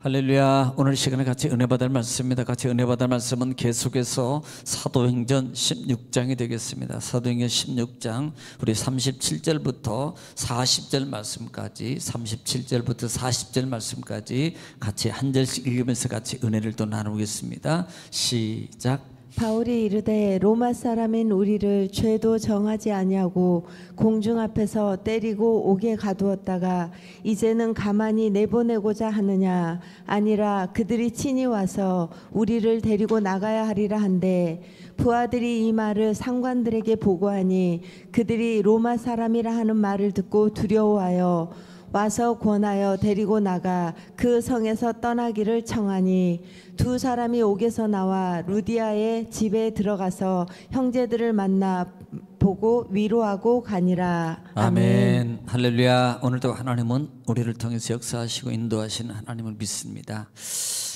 할렐루야. 오늘 시간에 같이 은혜 받을 말씀입니다. 같이 은혜 받을 말씀은 계속해서 사도행전 16장이 되겠습니다. 사도행전 16장 우리 37절부터 40절 말씀까지 37절부터 40절 말씀까지 같이 한 절씩 읽으면서 같이 은혜를 또 나누겠습니다. 시작. 바울이 이르되 로마 사람인 우리를 죄도 정하지 아니하고 공중 앞에서 때리고 옥에 가두었다가 이제는 가만히 내보내고자 하느냐? 아니라 그들이 친히 와서 우리를 데리고 나가야 하리라 한데 부하들이 이 말을 상관들에게 보고하니 그들이 로마 사람이라 하는 말을 듣고 두려워하여 와서 권하여 데리고 나가 그 성에서 떠나기를 청하니 두 사람이 옥에서 나와 루디아의 집에 들어가서 형제들을 만나 보고 위로하고 가니라. 아멘. 할렐루야. 오늘도 하나님은 우리를 통해서 역사하시고 인도하시는 하나님을 믿습니다.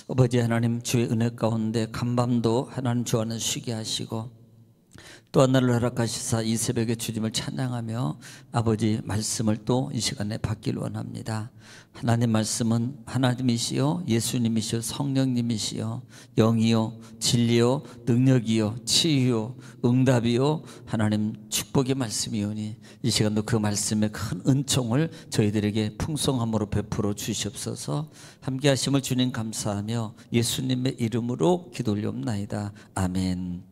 아버지 하나님, 주의 은혜 가운데 간밤도 하나님 주 안에 쉬게 하시고 또 하나를 허락하시사 이 새벽에 주님을 찬양하며 아버지 말씀을 또 이 시간에 받기를 원합니다. 하나님 말씀은 하나님이시요 예수님이시요 성령님이시요 영이요 진리요 능력이요 치유요 응답이요 하나님 축복의 말씀이오니 이 시간도 그 말씀의 큰 은총을 저희들에게 풍성함으로 베풀어 주시옵소서. 함께 하심을 주님 감사하며 예수님의 이름으로 기도 올리옵나이다. 아멘.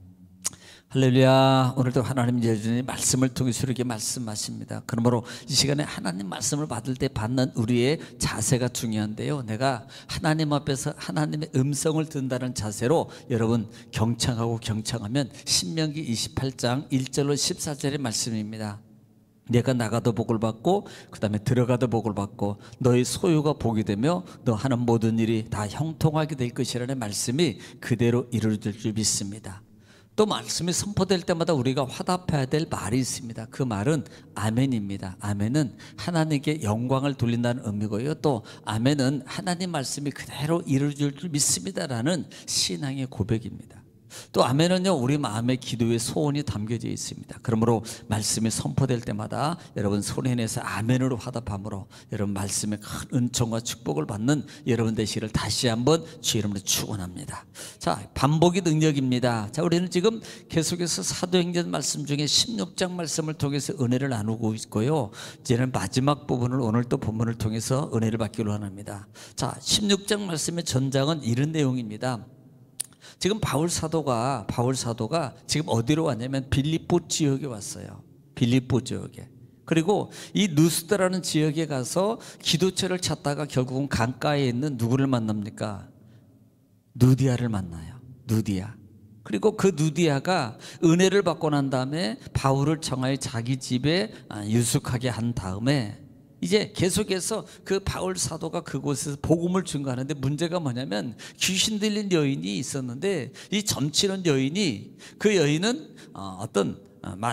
할렐루야. 오늘도 하나님 여전히 말씀을 통해서 이렇게 말씀하십니다. 그러므로 이 시간에 하나님 말씀을 받을 때 받는 우리의 자세가 중요한데요, 내가 하나님 앞에서 하나님의 음성을 듣는다는 자세로 여러분 경청하면 신명기 28장 1절로 14절의 말씀입니다. 내가 나가도 복을 받고 그 다음에 들어가도 복을 받고 너의 소유가 복이 되며 너 하는 모든 일이 다 형통하게 될 것이라는 말씀이 그대로 이루어질 줄 믿습니다. 또 말씀이 선포될 때마다 우리가 화답해야 될 말이 있습니다. 그 말은 아멘입니다. 아멘은 하나님께 영광을 돌린다는 의미고요, 또 아멘은 하나님 말씀이 그대로 이루어질 줄 믿습니다라는 신앙의 고백입니다. 또 아멘은요, 우리 마음의 기도의 소원이 담겨져 있습니다. 그러므로 말씀이 선포될 때마다 여러분 손에 내서 아멘으로 화답함으로 여러분 말씀의 큰 은총과 축복을 받는 여러분 되시기를 다시 한번 주의 이름으로 축원합니다. 자, 반복의 능력입니다. 자, 우리는 지금 계속해서 사도행전 말씀 중에 16장 말씀을 통해서 은혜를 나누고 있고요, 이제는 마지막 부분을 오늘 또 본문을 통해서 은혜를 받기로 합니다. 자, 16장 말씀의 전장은 이런 내용입니다. 지금 바울 사도가 지금 어디로 왔냐면 빌립보 지역에 왔어요. 빌립보 지역에. 그리고 이 누스드라는 지역에 가서 기도처를 찾다가 결국은 강가에 있는 누구를 만납니까? 누디아를 만나요. 누디아. 그리고 그 누디아가 은혜를 받고 난 다음에 바울을 청하여 자기 집에 유숙하게 한 다음에 이제 계속해서 그 바울 사도가 그곳에서 복음을 증거하는데, 문제가 뭐냐면 귀신 들린 여인이 있었는데 이 점치는 여인이, 그 여인은 어떤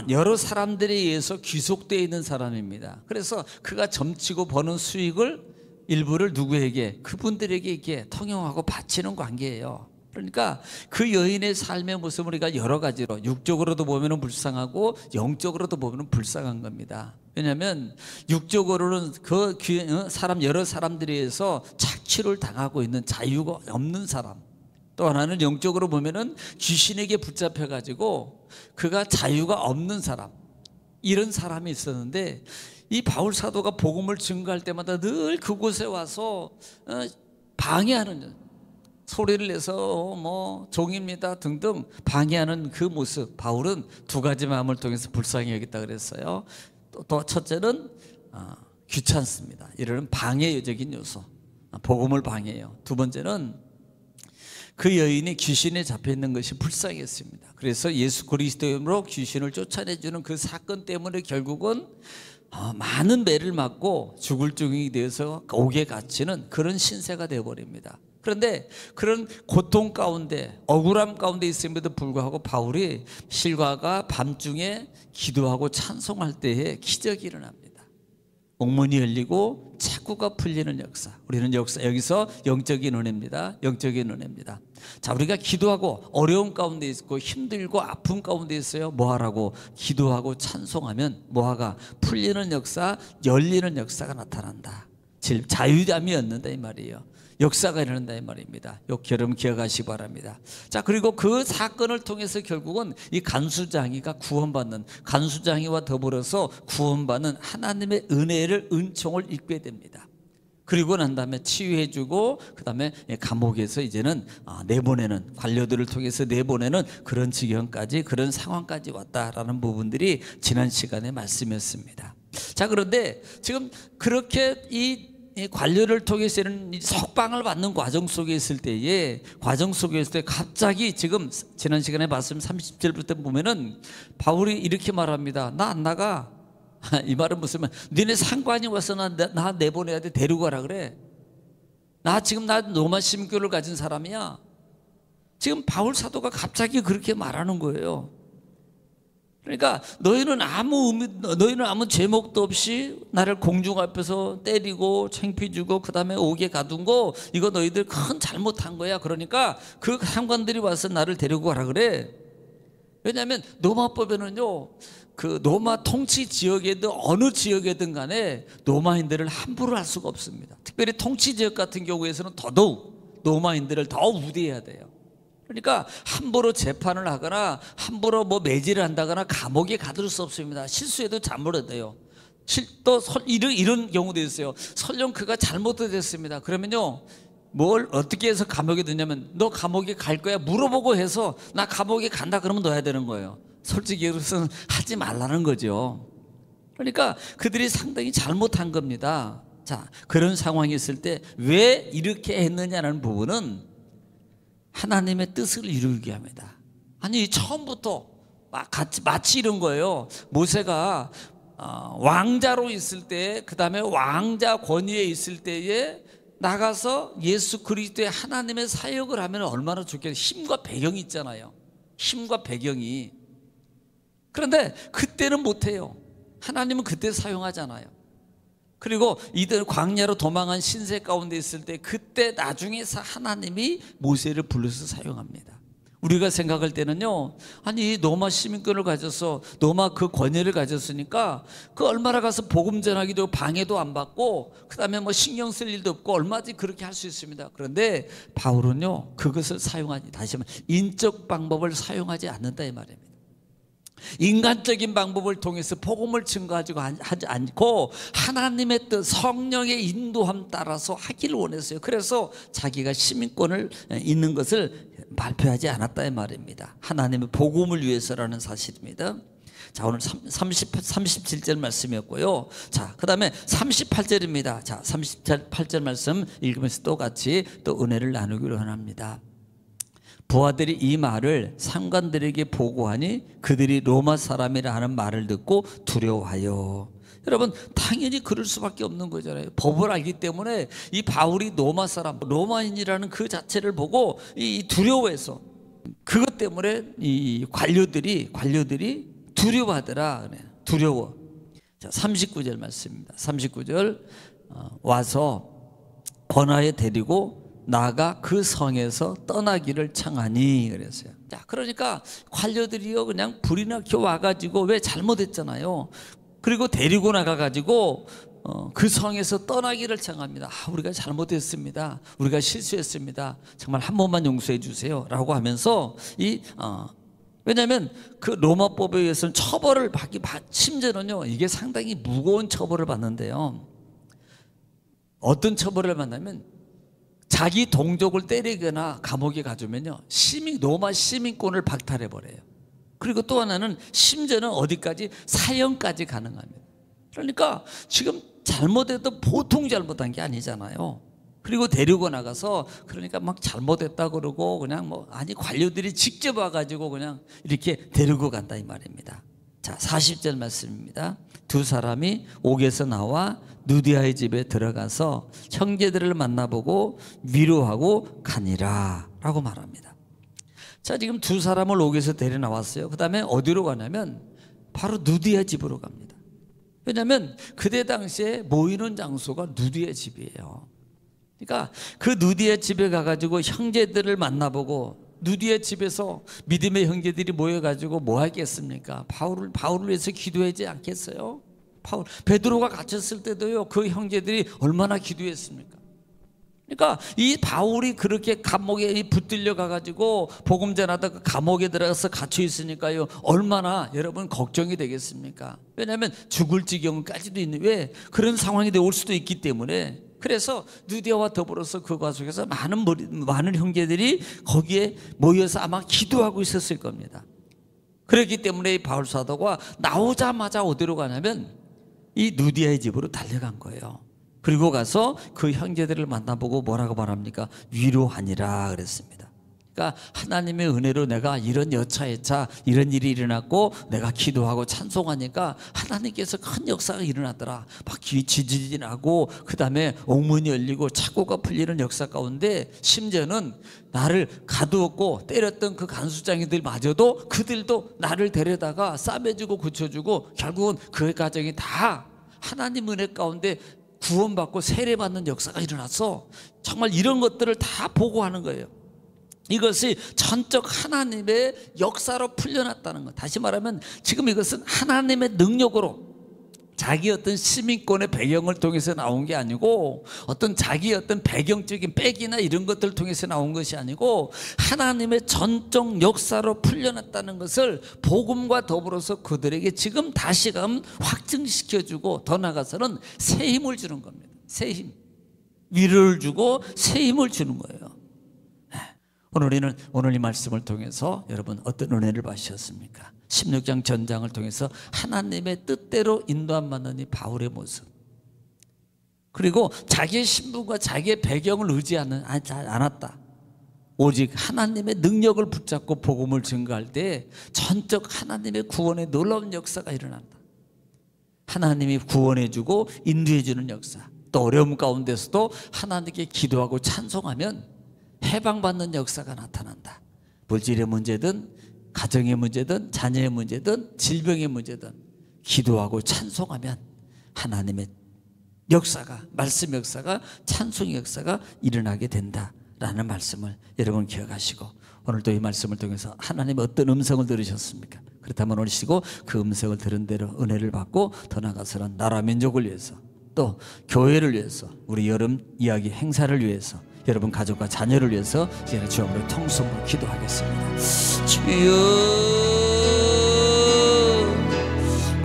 여러 사람들에 의해서 귀속되어 있는 사람입니다. 그래서 그가 점치고 버는 수익을 일부를 누구에게? 그분들에게 이렇게 통용하고 바치는 관계예요. 그러니까 그 여인의 삶의 모습을 우리가 여러 가지로, 육적으로도 보면 불쌍하고 영적으로도 보면 불쌍한 겁니다. 왜냐하면 육적으로는 그 사람, 여러 사람들에 의해서 착취를 당하고 있는 자유가 없는 사람, 또 하나는 영적으로 보면은 귀신에게 붙잡혀 가지고 그가 자유가 없는 사람, 이런 사람이 있었는데 이 바울 사도가 복음을 증거할 때마다 늘 그곳에 와서 방해하는, 소리를 내서 뭐 종입니다 등등 방해하는 그 모습, 바울은 두 가지 마음을 통해서 불쌍히 여겼다 그랬어요. 또 첫째는 귀찮습니다. 이런 방해적인 요소, 복음을 방해해요. 두 번째는 그 여인이 귀신에 잡혀 있는 것이 불쌍했습니다. 그래서 예수 그리스도로 귀신을 쫓아내주는 그 사건 때문에 결국은 많은 매를 맞고 죽을 중이 되어서 옥에 갇히는 그런 신세가 되어버립니다. 그런데 그런 고통 가운데, 억울함 가운데 있음에도 불구하고 바울이 실과가 밤중에 기도하고 찬송할 때에 기적이 일어납니다. 옥문이 열리고 책구가 풀리는 역사. 우리는 여기서 영적인 은혜입니다. 영적인 은혜입니다. 자, 우리가 기도하고 어려움 가운데 있고 힘들고 아픔 가운데 있어요. 뭐하라고? 기도하고 찬송하면 뭐하가? 풀리는 역사, 열리는 역사가 나타난다. 자유담이 얻는다 이 말이에요. 역사가 일어난다 이 말입니다. 여러분 기억하시기 바랍니다. 자, 그리고 그 사건을 통해서 결국은 이 간수장이가 구원받는, 간수장이와 더불어서 구원받는 하나님의 은혜를, 은총을 입게 됩니다. 그리고 난 다음에 치유해주고 그 다음에 감옥에서 이제는 내보내는, 관료들을 통해서 내보내는 그런 지경까지, 그런 상황까지 왔다라는 부분들이 지난 시간의 말씀이었습니다. 자, 그런데 지금 그렇게 이 관료를 통해서는 석방을 받는 과정 속에 있을 때에, 과정 속에 있을 때 갑자기 지금 지난 시간에 말씀 30절부터 보면은 바울이 이렇게 말합니다. 나 안 나가. 이 말은 무슨 말? 너네 상관이 와서 나 내보내야 돼. 데리고 가라 그래. 나 로마 시민권을 가진 사람이야. 지금 바울 사도가 갑자기 그렇게 말하는 거예요. 그러니까 너희는 아무 제목도 없이 나를 공중 앞에서 때리고 창피 주고 그 다음에 옥에 가둔 거, 이거 너희들 큰 잘못한 거야. 그러니까 그 상관들이 와서 나를 데리고 가라 그래. 왜냐하면 로마법에는요, 그 로마 통치 지역에든 어느 지역에든 간에 로마인들을 함부로 할 수가 없습니다. 특별히 통치 지역 같은 경우에서는 더더욱 로마인들을 더 우대해야 돼요. 그러니까 함부로 재판을 하거나 함부로 매질을 한다거나 감옥에 가둘 수 없습니다. 실수해도 잘못해도요. 또 이런 경우도 있어요. 설령 그가 잘못도 됐습니다. 그러면요, 뭘 어떻게 해서 감옥에 넣냐면, 너 감옥에 갈 거야 물어보고 해서 나 감옥에 간다 그러면 넣어야 되는 거예요. 솔직히 그것은 하지 말라는 거죠. 그러니까 그들이 상당히 잘못한 겁니다. 자, 그런 상황이 있을 때 왜 이렇게 했느냐는 부분은 하나님의 뜻을 이루기 합니다. 아니, 처음부터 마치 이런 거예요. 모세가 왕자로 있을 때, 그 다음에 왕자 권위에 있을 때에 나가서 예수 그리스도의 하나님의 사역을 하면 얼마나 좋겠어요. 힘과 배경이 있잖아요. 힘과 배경이. 그런데 그때는 못해요. 하나님은 그때 사용하잖아요. 그리고 이들 광야로 도망한 신세 가운데 있을 때 그때 나중에 하나님이 모세를 불러서 사용합니다. 우리가 생각할 때는요, 아니 로마 시민권을 가져서 로마 그 권위를 가졌으니까 그 얼마나 가서 복음 전하기도 방해도 안 받고 그 다음에 신경 쓸 일도 없고 얼마든지 그렇게 할 수 있습니다. 그런데 바울은요, 그것을 사용하지, 다시 말하면 인적 방법을 사용하지 않는다 이 말입니다. 인간적인 방법을 통해서 복음을 증거하지 않고 하나님의 뜻, 성령의 인도함 따라서 하기를 원했어요. 그래서 자기가 시민권을 있는 것을 발표하지 않았다 이 말입니다. 하나님의 복음을 위해서라는 사실입니다. 자, 오늘 37절 말씀이었고요. 자, 그 다음에 38절입니다. 자, 38절 말씀 읽으면서 또 같이 또 은혜를 나누기로 합니다. 부하들이 이 말을 상관들에게 보고하니 그들이 로마 사람이라 하는 말을 듣고 두려워하여. 여러분, 당연히 그럴 수밖에 없는 거잖아요. 법을 알기 때문에 이 바울이 로마 사람, 로마인이라는 그 자체를 보고 이 두려워해서, 그것 때문에 이 관료들이 두려워하더라. 두려워. 자, 39절 말씀입니다. 39절 와서 권하에 데리고 나가 그 성에서 떠나기를 청하니 그랬어요. 자, 그러니까 관료들이요 그냥 불이 나게 와가지고, 왜 잘못했잖아요. 그리고 데리고 나가가지고 그 성에서 떠나기를 청합니다. 우리가 잘못했습니다. 우리가 실수했습니다. 정말 한 번만 용서해 주세요. 라고 하면서 왜냐하면 그 로마법에 의해서는 처벌을 심지어는요 이게 상당히 무거운 처벌을 받는데요. 어떤 처벌을 받냐면 자기 동족을 때리거나 감옥에 가두면요 로마 시민권을 박탈해 버려요. 그리고 또 하나는 심지어는 어디까지 사형까지 가능합니다. 그러니까 지금 잘못해도 보통 잘못한 게 아니잖아요. 그리고 데리고 나가서 그러니까 막 잘못했다 그러고 그냥 관료들이 직접 와가지고 그냥 이렇게 데리고 간다 이 말입니다. 자, 40절 말씀입니다. 두 사람이 옥에서 나와 누디아의 집에 들어가서 형제들을 만나보고 위로하고 가니라 라고 말합니다. 자, 지금 두 사람을 옥에서 데려 나왔어요. 그 다음에 어디로 가냐면 바로 누디아 집으로 갑니다. 왜냐하면 그때 당시에 모이는 장소가 누디아 집이에요. 그러니까 그 누디아 집에 가가지고 형제들을 만나보고, 누디아 집에서 믿음의 형제들이 모여가지고 뭐 하겠습니까? 바울을 위해서 기도하지 않겠어요? 베드로가 갇혔을 때도요, 그 형제들이 얼마나 기도했습니까? 그러니까 이 바울이 그렇게 감옥에 붙들려 가가지고 복음 전하다가 감옥에 들어가서 갇혀 있으니까요, 얼마나 여러분 걱정이 되겠습니까? 왜냐하면 죽을 지경까지도 있는, 왜 그런 상황이 올 수도 있기 때문에. 그래서 누디아와 더불어서 그 과속에서 많은 형제들이 거기에 모여서 아마 기도하고 있었을 겁니다. 그렇기 때문에 이 바울 사도가 나오자마자 어디로 가냐면 이 누디아의 집으로 달려간 거예요. 그리고 가서 그 형제들을 만나보고 뭐라고 말합니까? 위로하니라 그랬습니다. 그러니까 하나님의 은혜로 내가 이런 여차여차 이런 일이 일어났고 내가 기도하고 찬송하니까 하나님께서 큰 역사가 일어나더라. 막 지진이 나고 그 다음에 옥문이 열리고 착고가 풀리는 역사 가운데 심지어는 나를 가두었고 때렸던 그 간수장이들마저도 그들도 나를 데려다가 싸매주고 고쳐주고 결국은 그 과정이 다 하나님 은혜 가운데 구원받고 세례받는 역사가 일어났어. 정말 이런 것들을 다 보고하는 거예요. 이것이 전적 하나님의 역사로 풀려났다는 것. 다시 말하면 지금 이것은 하나님의 능력으로 자기 어떤 시민권의 배경을 통해서 나온 게 아니고 어떤 자기 어떤 배경적인 백이나 이런 것들을 통해서 나온 것이 아니고 하나님의 전적 역사로 풀려났다는 것을 복음과 더불어서 그들에게 지금 다시금 확증시켜주고 더 나아가서는 새 힘을 주는 겁니다. 새 힘, 위로를 주고 새 힘을 주는 거예요. 오늘 이 말씀을 통해서 여러분 어떤 은혜를 받으셨습니까? 16장 전장을 통해서 하나님의 뜻대로 인도함 받는 이 바울의 모습, 그리고 자기의 신분과 자기의 배경을 의지하지 않았다. 오직 하나님의 능력을 붙잡고 복음을 증거할 때 전적 하나님의 구원의 놀라운 역사가 일어난다. 하나님이 구원해주고 인도해주는 역사, 또 어려움 가운데서도 하나님께 기도하고 찬송하면 해방받는 역사가 나타난다. 물질의 문제든 가정의 문제든 자녀의 문제든 질병의 문제든 기도하고 찬송하면 하나님의 역사가, 말씀 역사가, 찬송의 역사가 일어나게 된다라는 말씀을 여러분 기억하시고, 오늘도 이 말씀을 통해서 하나님의 어떤 음성을 들으셨습니까? 그렇다면 오늘 쉬고 그 음성을 들은 대로 은혜를 받고 더 나아가서는 나라 민족을 위해서, 또 교회를 위해서, 우리 여름 이야기 행사를 위해서, 여러분 가족과 자녀를 위해서 이제는 주님으로 통성으로 기도하겠습니다. 주여,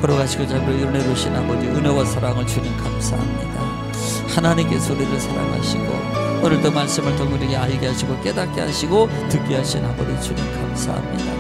걸어가시고 잡으러 은혜로우신 아버지, 은혜와 사랑을 주님 감사합니다. 하나님께서 우리를 사랑하시고 오늘도 말씀을 통해 우리에게 알게 하시고 깨닫게 하시고 듣게 하신 아버지 주님 감사합니다.